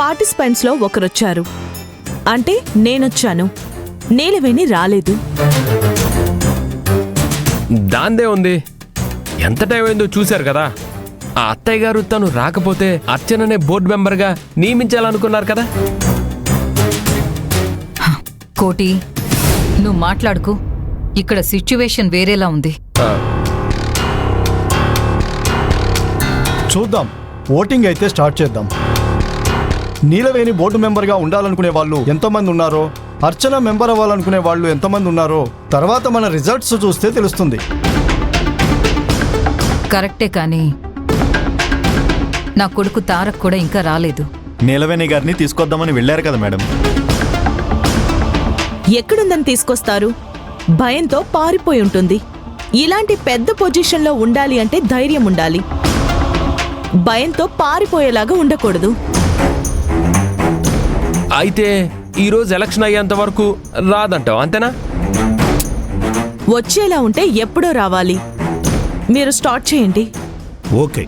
పార్టిసిపెంట్స్లో ఒకరొచ్చారు. అంటే నేనొచ్చాను, నీలవేణి రాలేదు. దాందే ఉంది, ఎంత టైం అయిందో చూశారు కదా. ఆ అత్తయ్య గారు తను రాకపోతే అర్చననే బోర్డు మెంబర్గా నియమించాలనుకున్నారు కదా. కోటి, నువ్వు మాట్లాడుకు. ఇక్కడ సిచ్యువేషన్ వేరేలా ఉంది. చూద్దాం, ఓటింగ్ అయితే స్టార్ట్ చేద్దాం. నీలవేణి బోర్డు మెంబర్గా ఉండాలనుకునే వాళ్ళు ఎంతమంది ఉన్నారో, అర్చన మెంబర్ అవ్వాలనుకునే వాళ్ళు ఎంతమంది ఉన్నారో తర్వాత మన రిజల్ట్స్ చూస్తే తెలుస్తుంది. కరెక్టే, కానీ నా కొడుకు తారక్ కూడా ఇంకా రాలేదు. నీలవేణి గారిని తీసుకొద్దామని వెళ్ళారు కదా మేడం. ఎక్కడుందని తీసుకొస్తారు? భయంతో పారిపోయి ఉంటుంది. ఇలాంటి పెద్ద పొజిషన్లో ఉండాలి అంటే ధైర్యం ఉండాలి. భయంతో పారిపోయేలాగా ఉండకూడదు. అయితే ఈరోజు ఎలక్షన్ అయ్యేంత వరకు రాదంటావు, అంతేనా? వచ్చేలా ఉంటే ఎప్పుడో రావాలి. మీరు స్టార్ట్ చేయండి. ఓకే,